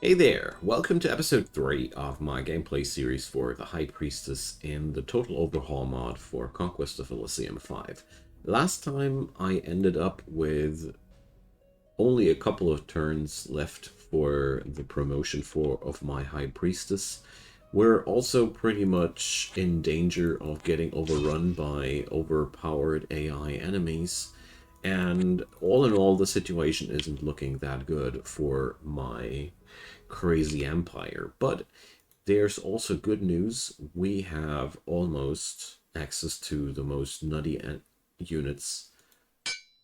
Hey there, welcome to episode 3 of my gameplay series for the High Priestess in the Total Overhaul mod for Conquest of Elysium 5. Last time I ended up with only a couple of turns left for the promotion of my High Priestess. We're also pretty much in danger of getting overrun by overpowered AI enemies. And all in all, the situation isn't looking that good for my crazy empire. But there's also good news. We have almost access to the most nutty units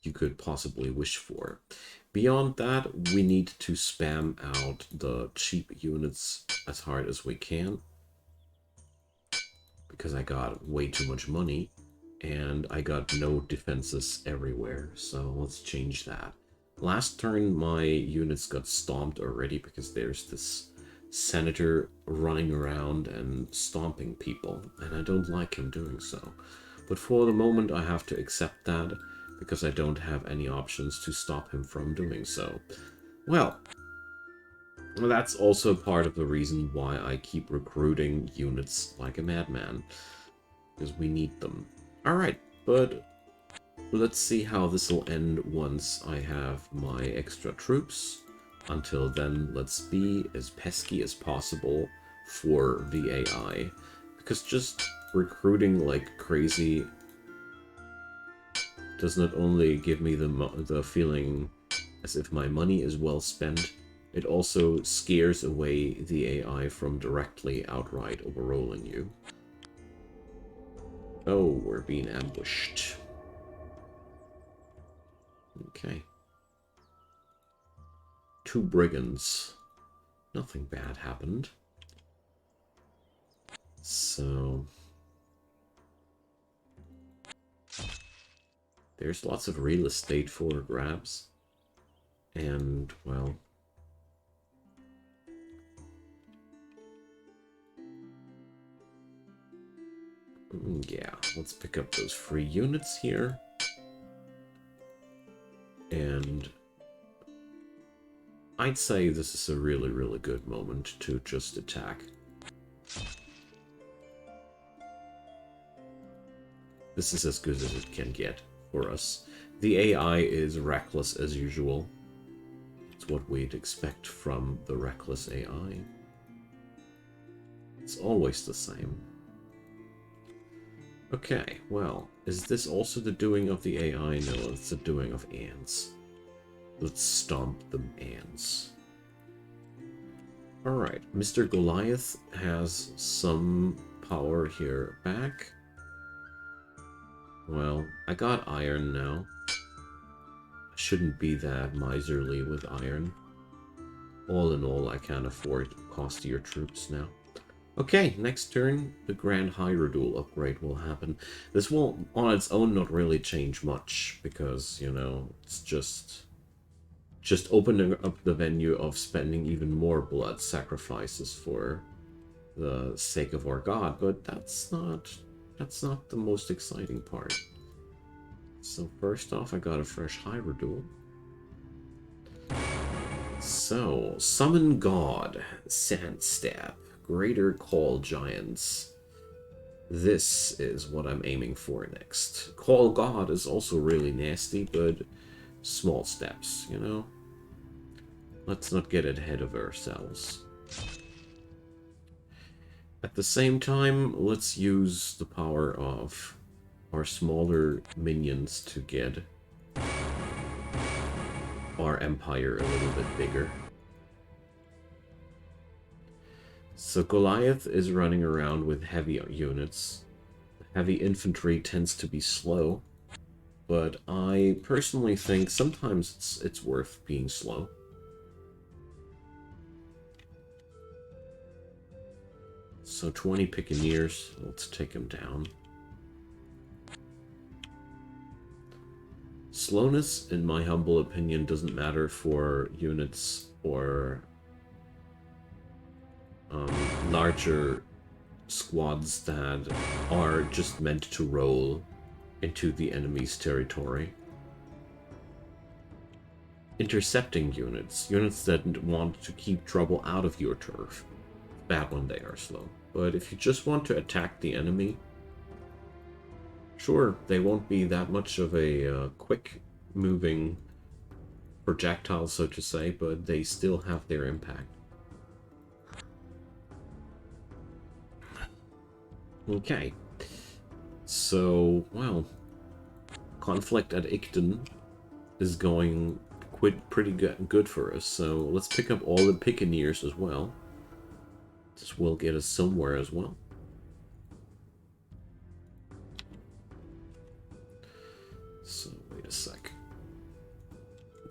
you could possibly wish for. Beyond that, we need to spam out the cheap units as hard as we can, because I got way too much money and I got no defenses everywhere, so let's change that. Last turn my units got stomped already because there's this senator running around and stomping people, and I don't like him doing so. But for the moment I have to accept that because I don't have any options to stop him from doing so. Well, that's also part of the reason why I keep recruiting units like a madman, because we need them. Alright, but let's see how this will end once I have my extra troops. Until then, let's be as pesky as possible for the AI, because just recruiting like crazy does not only give me the feeling as if my money is well spent, it also scares away the AI from directly outright overrolling you. Oh, we're being ambushed. Okay. 2 brigands. Nothing bad happened. So there's lots of real estate for grabs. And, well, yeah, let's pick up those free units here. And I'd say this is a really, really good moment to just attack. This is as good as it can get for us. The AI is reckless as usual. It's what we'd expect from the reckless AI. It's always the same. Okay, well, is this also the doing of the AI? No, it's the doing of ants. Let's stomp the ants. Alright, Mr. Goliath has some power here back. Well, I got iron now. I shouldn't be that miserly with iron. All in all, I can't afford costier troops now. Okay, next turn, the Grand Hyrule upgrade will happen. This will, on its own, not really change much, because, you know, it's just opening up the venue of spending even more blood sacrifices for the sake of our god, but that's not the most exciting part. So first off, I got a fresh Hyrule. So, Summon God, Sandstab, Greater Call Giants. This is what I'm aiming for next. Call God is also really nasty, but small steps, you know? Let's not get ahead of ourselves. At the same time, let's use the power of our smaller minions to get our empire a little bit bigger. So Goliath is running around with heavy units. Heavy infantry tends to be slow, but I personally think sometimes it's worth being slow. So 20 Piccaneers, let's take him down. Slowness, in my humble opinion, doesn't matter for units or larger squads that are just meant to roll into the enemy's territory. intercepting units. Units that want to keep trouble out of your turf. Bad when they are slow. But if you just want to attack the enemy, sure, they won't be that much of a quick moving projectile, so to say, but they still have their impact. Okay. So, well, conflict at Icton is going pretty good for us, so let's pick up all the Piccaneers as well. This will get us somewhere as well. So, wait a sec.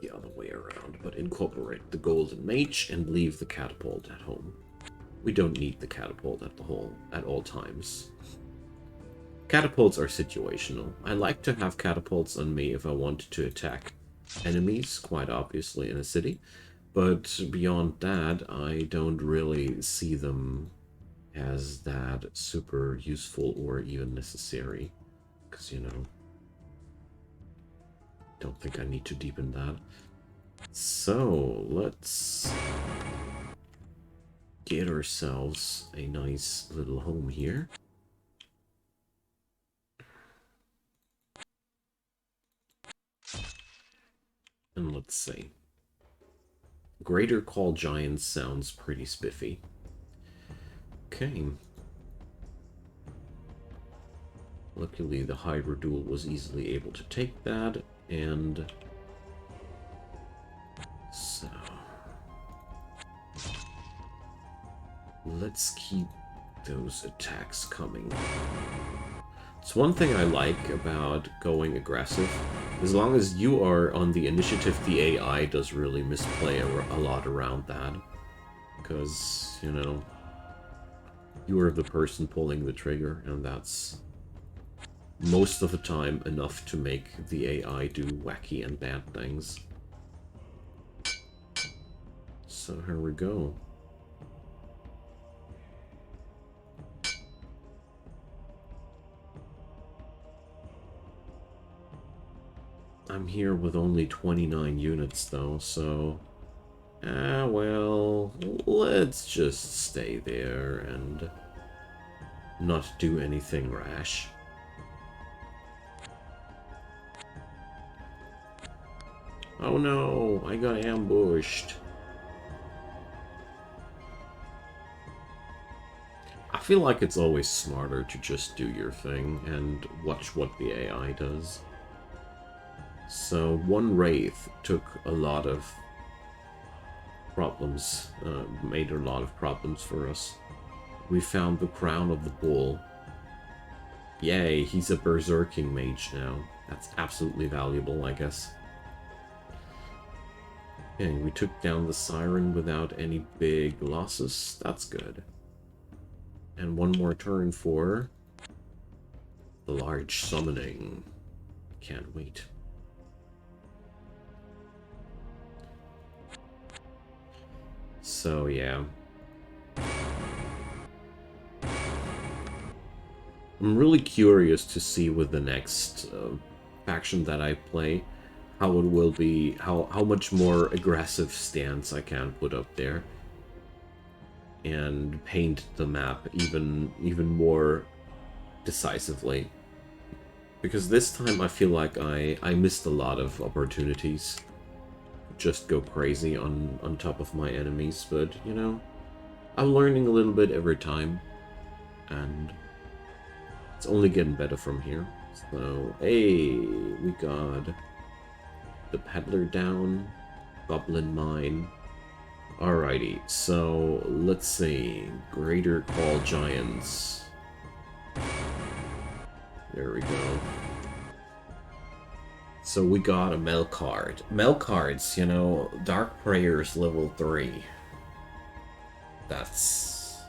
The other way around, but incorporate the Golden Mage and leave the Catapult at home. We don't need the Catapult at all times. Catapults are situational. I like to have catapults on me if I want to attack enemies, quite obviously, in a city. But beyond that, I don't really see them as that super useful or even necessary. Because, you know, don't think I need to deepen that. So, let's get ourselves a nice little home here. And let's see. Greater Call Giants sounds pretty spiffy. Okay. Luckily, the Hybridule was easily able to take that, and so let's keep those attacks coming. It's one thing I like about going aggressive. As long as you are on the initiative, the AI does really misplay a lot around that. Because, you know, you are the person pulling the trigger, and that's most of the time enough to make the AI do wacky and bad things. So here we go. I'm here with only 29 units though, so well, let's just stay there and not do anything rash. Oh no, I got ambushed. I feel like it's always smarter to just do your thing and watch what the AI does. So one Wraith took a lot of problems, made a lot of problems for us. We found the Crown of the Bull. Yay, he's a Berserking Mage now. That's absolutely valuable, I guess. Okay, we took down the Siren without any big losses. That's good. And one more turn for the large summoning. Can't wait. So, yeah. I'm really curious to see with the next faction that I play, how it will be, how much more aggressive stance I can put up there. And paint the map even more decisively. Because this time I feel like I missed a lot of opportunities. Just go crazy on top of my enemies, but, you know, I'm learning a little bit every time, and it's only getting better from here. So, hey, we got the Peddler down, Goblin Mine. Alrighty, so let's see. Greater Call Giants. There we go. So we got a Melkard. Melkards, you know, Dark Prayers level 3. That's...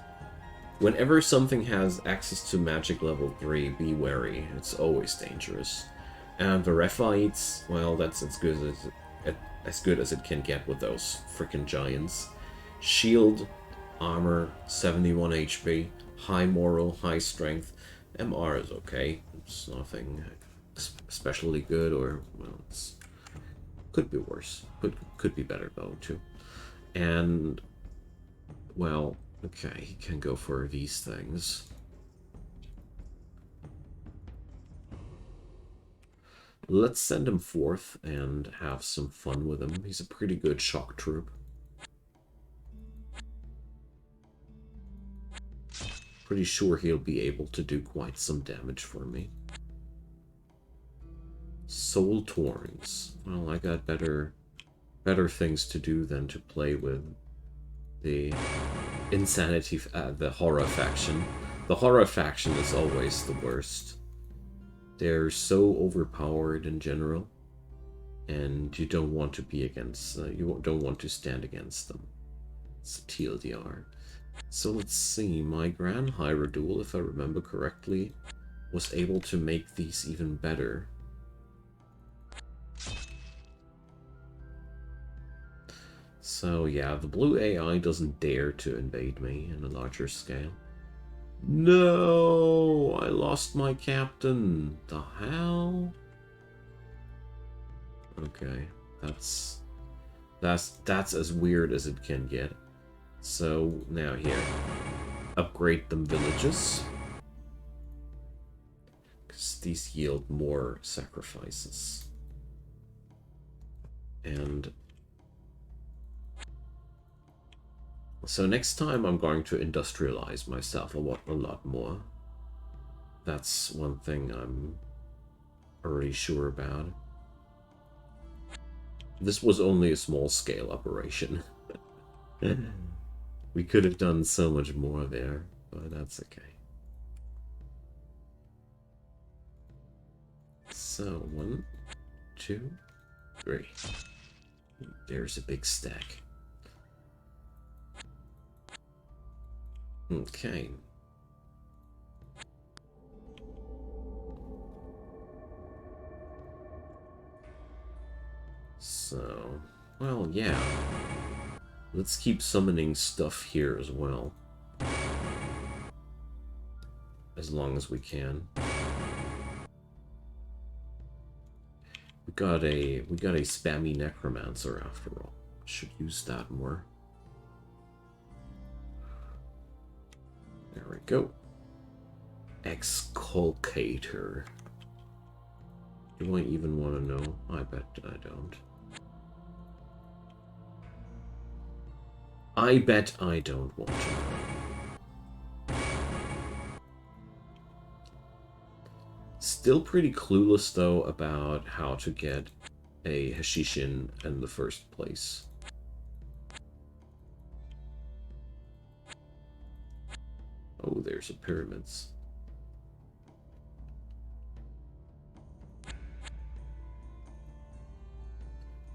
Whenever something has access to magic level 3, be wary. It's always dangerous. And the Rephites, well, that's as good as it can get with those freaking giants. Shield, armor, 71 HP, high moral, high strength. MR is okay. It's nothing especially good, or, well, it's Could be worse. Could be better, though, too. And, well, okay, he can go for these things. Let's send him forth and have some fun with him. He's a pretty good shock troop. Pretty sure he'll be able to do quite some damage for me. Soul Torns. Well, I got better things to do than to play with the insanity, the horror faction. The horror faction is always the worst. They're so overpowered in general, and you don't want to be against, you don't want to stand against them. It's TLDR. So let's see, my Grand Hyrule, if I remember correctly, was able to make these even better. So yeah, the blue AI doesn't dare to invade me in a larger scale. No, I lost my captain. The hell? Okay, that's as weird as it can get. So now here, upgrade them villages, because these yield more sacrifices. And so next time I'm going to industrialize myself a lot more. That's one thing I'm already sure about. This was only a small scale operation. We could have done so much more there, but that's okay. So, 1, 2, 3. There's a big stack. Okay. So, well, yeah. Let's keep summoning stuff here as well. As long as we can. We got a spammy necromancer after all. Should use that more. There we go. Exculcator. Do I even want to know? I bet I don't. I bet I don't want to know. Still pretty clueless, though, about how to get a Hashishin in the first place. Oh, there's a pyramids.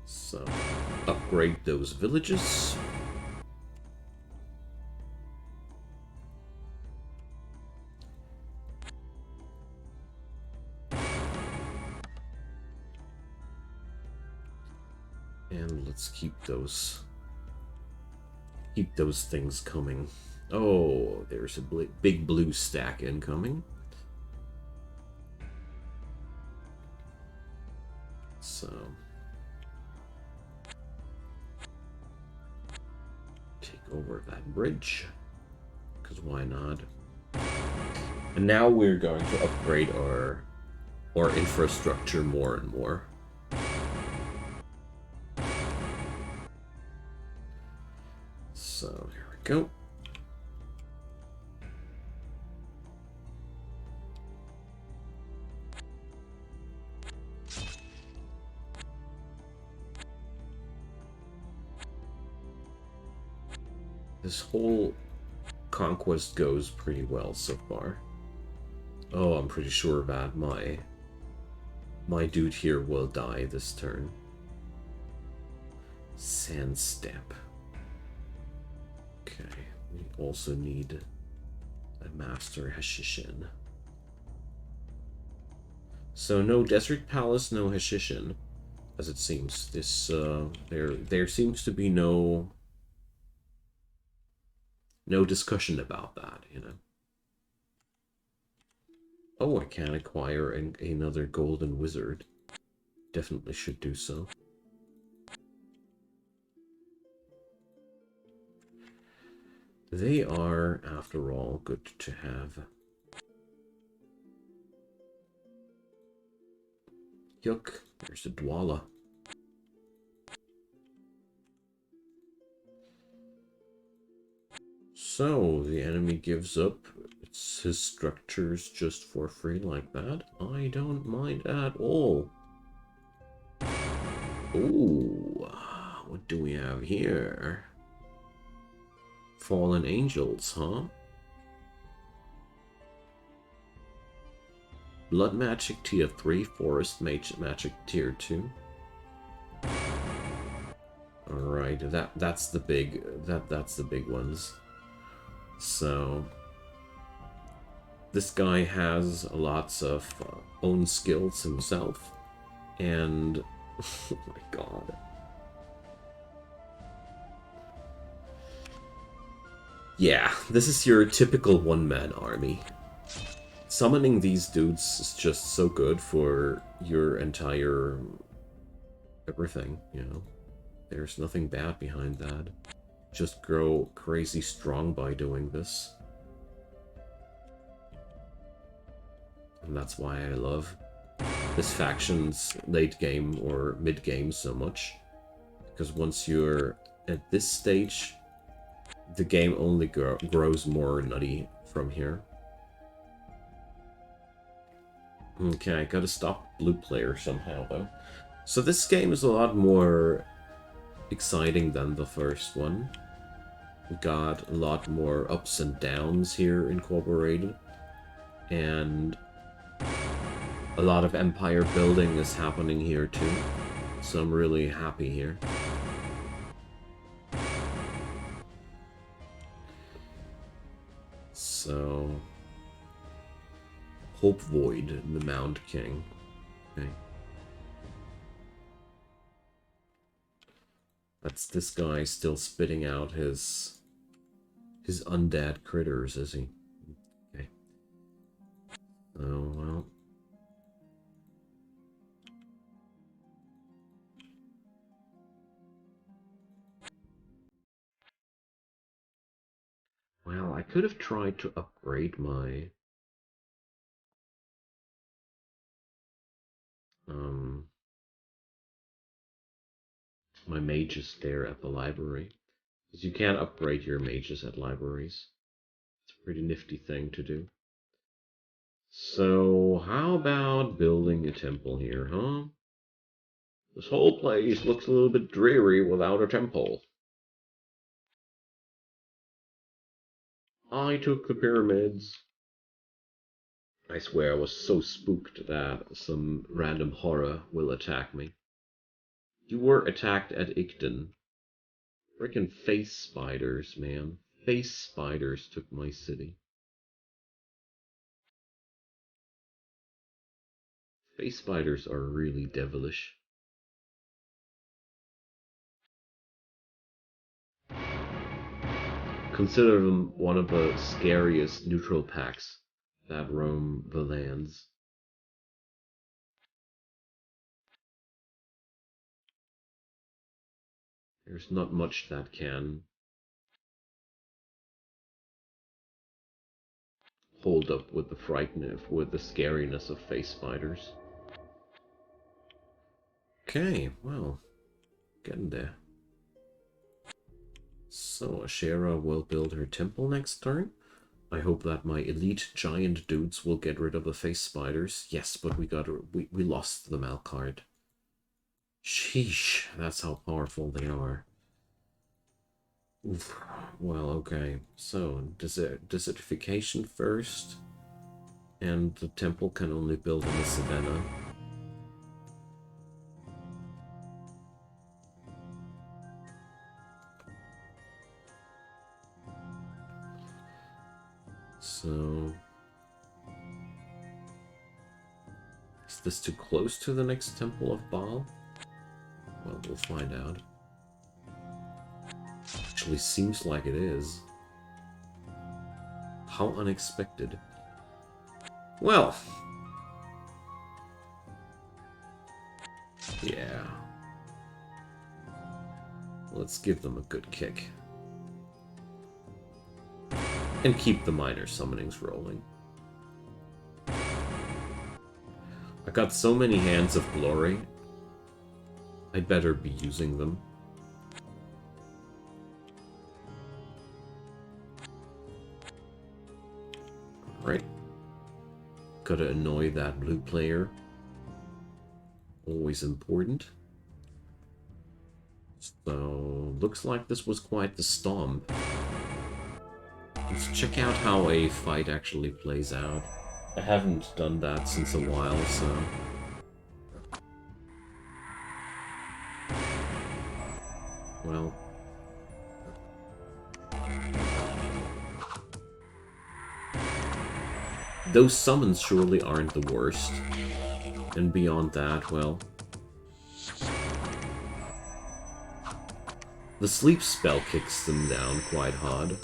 So, upgrade those villages. And let's keep those things coming. Oh, there's a big blue stack incoming. So take over that bridge, because why not? And now we're going to upgrade our infrastructure more and more. So here we go. This whole conquest goes pretty well so far. Oh, I'm pretty sure that my dude here will die this turn. Sand step. Okay, we also need a master Hashishin. So no Desert Palace, no Hashishin, as it seems. This there seems to be no discussion about that, you know. Oh, I can acquire another golden wizard. Definitely should do so. They are, after all, good to have. Yuck, there's a Dwala. So, the enemy gives up his structures just for free like that? I don't mind at all. Ooh, what do we have here? Fallen Angels, huh? Blood Magic Tier 3, Forest Magic Tier 2. Alright, that's the big ones. So this guy has lots of own skills himself, and oh my god. Yeah, this is your typical one-man army. Summoning these dudes is just so good for your entire everything, you know. There's nothing bad behind that. Just grow crazy strong by doing this. And that's why I love this faction's late game or mid game so much. Because once you're at this stage, the game only grows more nutty from here. Okay, I gotta stop blue player somehow though. So this game is a lot more exciting than the first one. We got a lot more ups and downs here incorporated. And a lot of empire building is happening here too. So I'm really happy here. So Hope Void, the Mound King. Okay. That's this guy still spitting out his undead critters, is he? Okay. Oh, well. Well, I could have tried to upgrade my my mages there at the library. Because you can't upgrade your mages at libraries. It's a pretty nifty thing to do. So, how about building a temple here, huh? This whole place looks a little bit dreary without a temple. I took the pyramids. I swear I was so spooked that some random horror will attack me. You were attacked at Igden. Frickin' face spiders, man. Face spiders took my city. Face spiders are really devilish. Consider them one of the scariest neutral packs that roam the lands. There's not much that can hold up with the with the scariness of face spiders. Okay, well, getting there. So Ashera will build her temple next turn. I hope that my elite giant dudes will get rid of the face spiders. Yes, but we lost the Malcard. Sheesh, that's how powerful they are. Oof. Well, okay. So, desertification first. And the temple can only build in the savannah. So... is this too close to the next temple of Baal? Well, we'll find out. Actually, seems like it is. How unexpected. Well... yeah. Let's give them a good kick. And keep the minor summonings rolling. I got so many Hands of Glory. I'd better be using them. Alright. Gotta annoy that blue player. Always important. So, looks like this was quite the stomp. Let's check out how a fight actually plays out. I haven't done that since a while, so... Well... Those summons surely aren't the worst. And beyond that, well... The sleep spell kicks them down quite hard.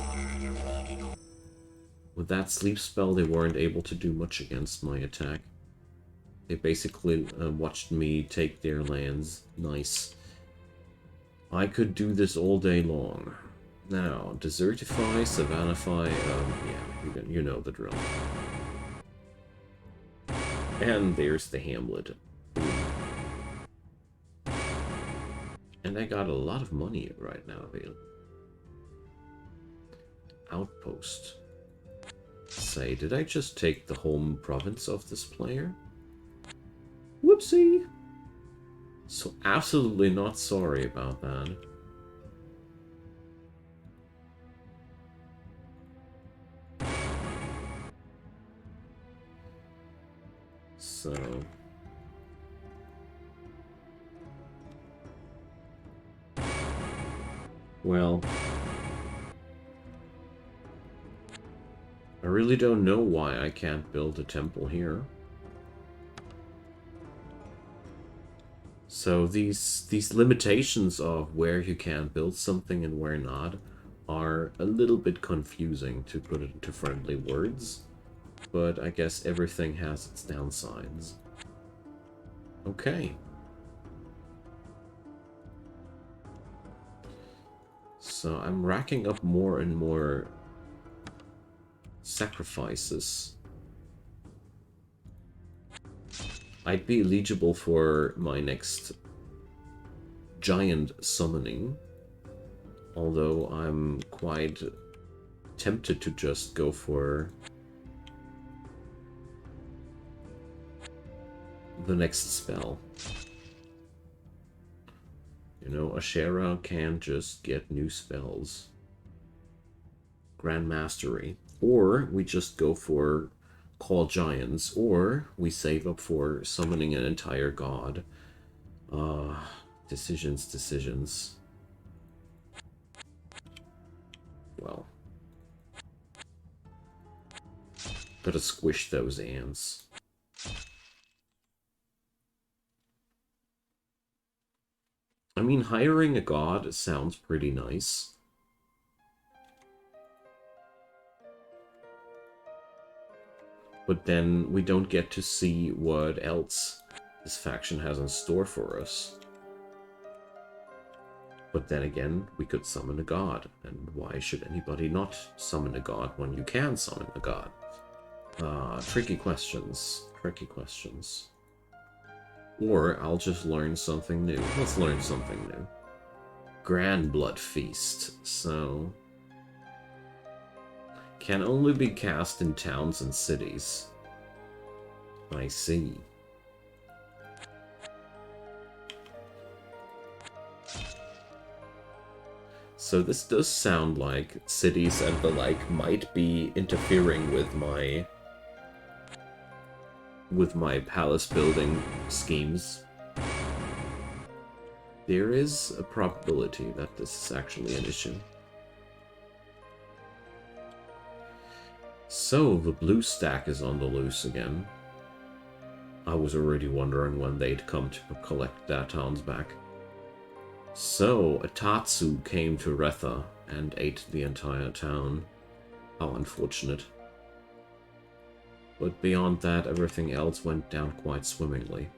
With that sleep spell, they weren't able to do much against my attack. They basically watched me take their lands. Nice. I could do this all day long. Now, Desertify, Savannify, yeah, you know the drill. And there's the Hamlet. And I got a lot of money right now available. Outpost. Say, did I just take the home province of this player? Whoopsie! So absolutely not sorry about that. So... Well... I really don't know why I can't build a temple here. So these limitations of where you can build something and where not are a little bit confusing, to put it into friendly words. But I guess everything has its downsides. Okay. So I'm racking up more and more sacrifices. I'd be eligible for my next giant summoning, although I'm quite tempted to just go for the next spell. You know, Ashera can just get new spells. Grand Mastery. Or we just go for Call Giants, or we save up for summoning an entire god. Decisions. Well. Gotta squish those ants. I mean, hiring a god sounds pretty nice. But then we don't get to see what else this faction has in store for us. But then again, we could summon a god. And why should anybody not summon a god when you can summon a god? Tricky questions. Tricky questions. Or I'll just learn something new. Let's learn something new. Grand Blood Feast. So... can only be cast in towns and cities. I see. So this does sound like cities and the like might be interfering with my palace building schemes. There is a probability that this is actually an issue. So, the blue stack is on the loose again. I was already wondering when they'd come to collect their towns back. So, Atatsu came to Retha and ate the entire town. How unfortunate. But beyond that, everything else went down quite swimmingly.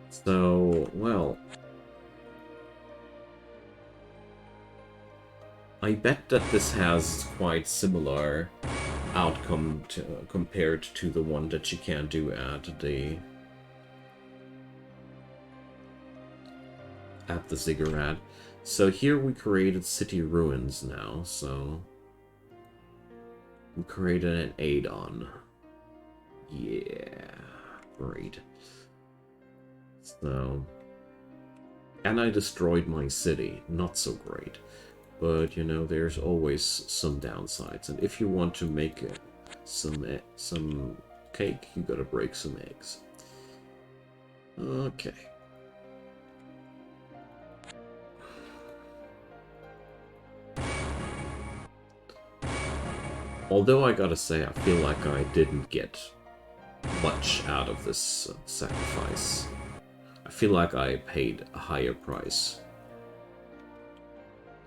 So, well... I bet that this has quite similar outcome compared to the one that you can do at the ziggurat. So here we created city ruins now, so we created an add-on. Yeah, great. So, and I destroyed my city, not so great. But, you know, there's always some downsides. And if you want to make some cake, you gotta break some eggs. Okay. Although I gotta say, I feel like I didn't get much out of this sacrifice. I feel like I paid a higher price.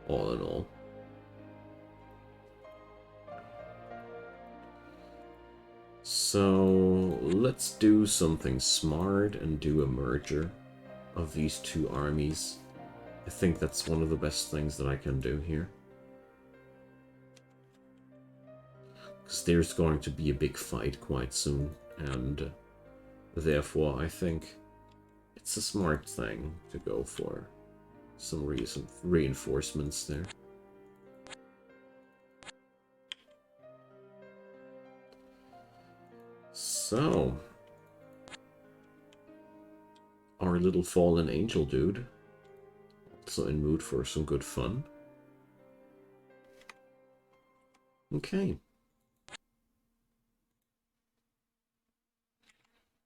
All in all. So let's do something smart and do a merger of these two armies. I think that's one of the best things that I can do here. Because there's going to be a big fight quite soon, and therefore I think it's a smart thing to go for some reinforcements there. So, our little fallen angel dude, also in mood for some good fun. Okay.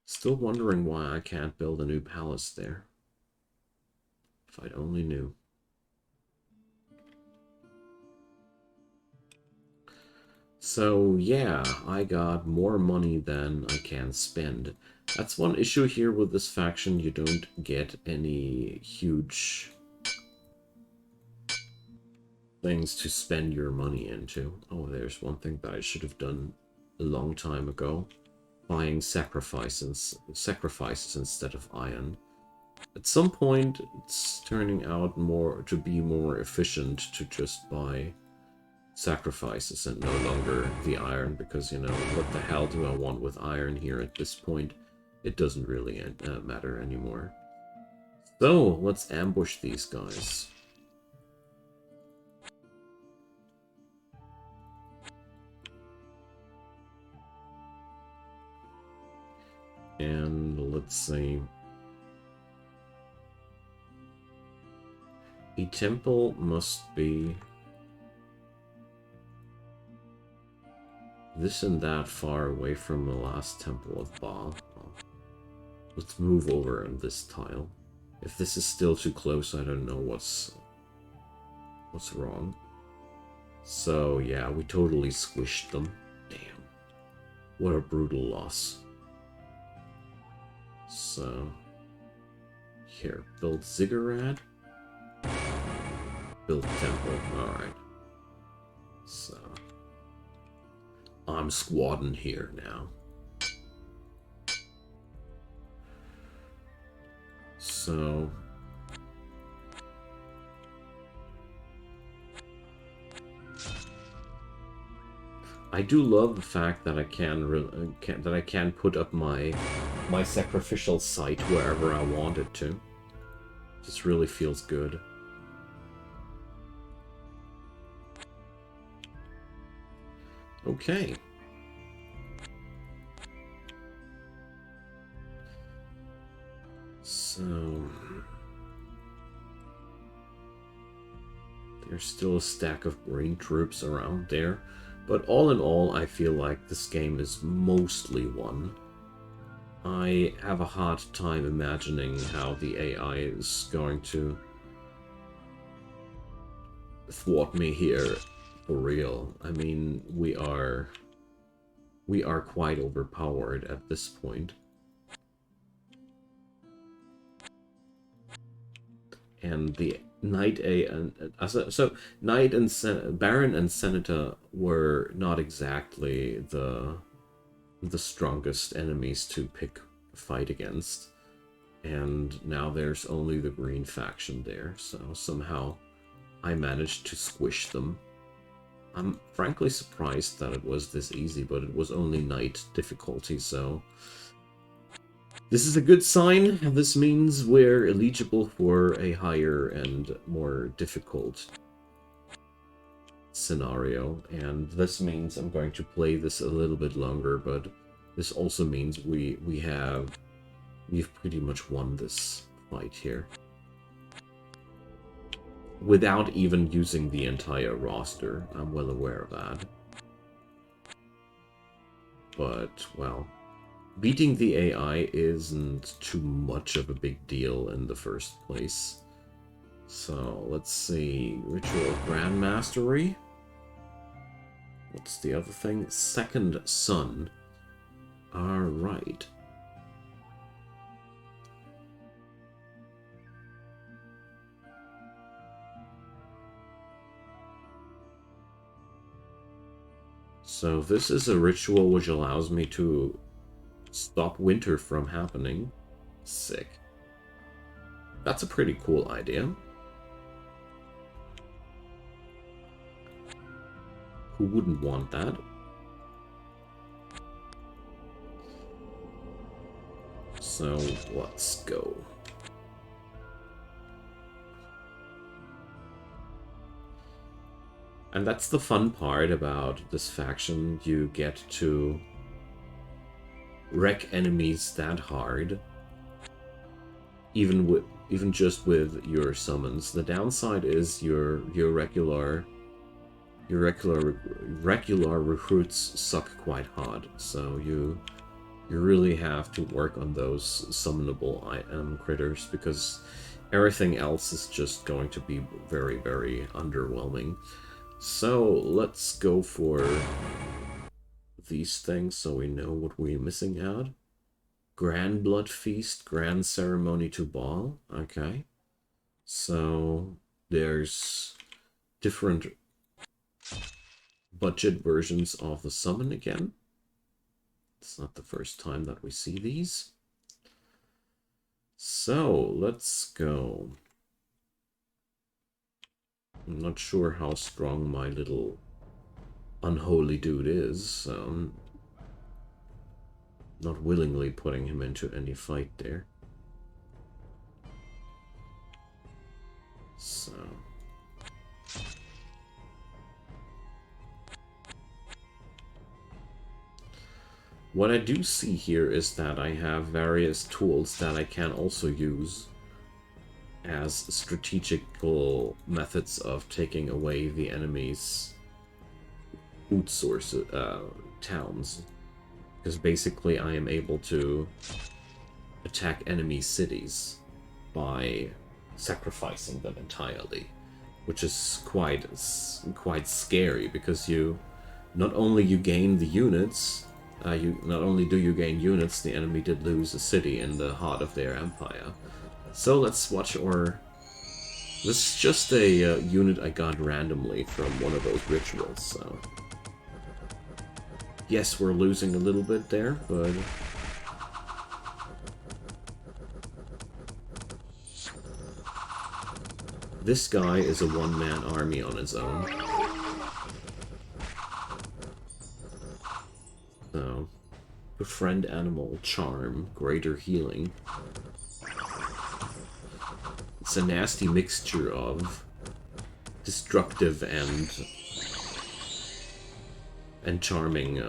Still wondering why I can't build a new palace there. If I'd only knew. So yeah, I got more money than I can spend. That's one issue here with this faction. You don't get any huge things to spend your money into. Oh, there's one thing that I should have done a long time ago. Buying sacrifices instead of iron. At some point, it's turning out to be more efficient to just buy sacrifices and no longer the iron, because, you know, what the hell do I want with iron here at this point? It doesn't really matter anymore. So, let's ambush these guys. And let's see. A temple must be this and that far away from the last temple of Ba. Let's move over on this tile. If this is still too close, I don't know what's wrong. So yeah, we totally squished them. Damn. What a brutal loss. So here, build ziggurat. Build temple. Alright. So I'm squatting here now. So I do love the fact that I can put up my sacrificial site wherever I want it to. Just really feels good. Okay. So there's still a stack of green troops around there, but all in all, I feel like this game is mostly won. I have a hard time imagining how the AI is going to thwart me here for real. I mean, we are quite overpowered at this point. And the Knight Knight and Baron and Senator were not exactly the strongest enemies to pick a fight against, and now there's only the green faction there, so somehow I managed to squish them. I'm frankly surprised that it was this easy, but it was only night difficulty, so... This is a good sign. This means we're eligible for a higher and more difficult scenario, and this means I'm going to play this a little bit longer, but this also means we've pretty much won this fight here. Without even using the entire roster, I'm well aware of that. But, well, beating the AI isn't too much of a big deal in the first place. So, let's see. Ritual Grand Mastery. What's the other thing? Second Son. Alright. So this is a ritual which allows me to stop winter from happening. Sick. That's a pretty cool idea. Who wouldn't want that? So let's go. And that's the fun part about this faction. You get to wreck enemies that hard, even just with your summons. The downside is your regular recruits suck quite hard, so you really have to work on those summonable critters, because everything else is just going to be very, very underwhelming. So let's go for these things so we know what we're missing out. Grand Blood Feast, Grand Ceremony to Baal. Okay. So there's different budget versions of the summon again. It's not the first time that we see these. So let's go. I'm not sure how strong my little unholy dude is, so I'm not willingly putting him into any fight there. So... what I do see here is that I have various tools that I can also use as strategical methods of taking away the enemy's food source towns. Because basically I am able to attack enemy cities by sacrificing them entirely, which is quite scary, because not only you gain the units, not only do you gain units, the enemy did lose a city in the heart of their empire. So let's watch our... this is just a unit I got randomly from one of those rituals, so... yes, we're losing a little bit there, but... this guy is a one-man army on his own. So... befriend animal, charm, greater healing. It's a nasty mixture of destructive and charming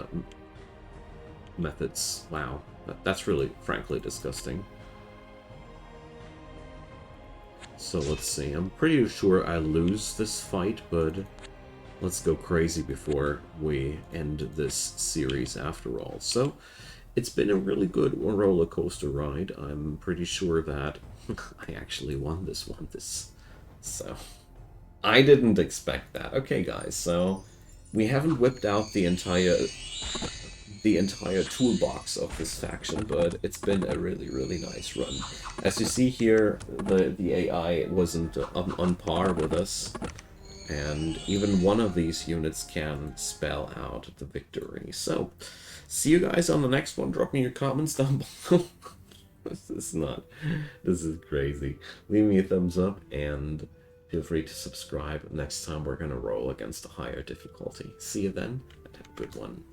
methods. Wow, that's really, frankly, disgusting. So let's see. I'm pretty sure I lose this fight, but let's go crazy before we end this series after all. So it's been a really good roller coaster ride. I'm pretty sure that I actually won this one. So I didn't expect that. Okay, guys. So we haven't whipped out the entire toolbox of this faction, but it's been a really, really nice run. As you see here, the AI wasn't on par with us, and even one of these units can spell out the victory. So, see you guys on the next one. Drop me your comments down below. This is crazy. Leave me a thumbs up, and Feel free to subscribe. Next time we're going to roll against a higher difficulty. See you then, and have a good one.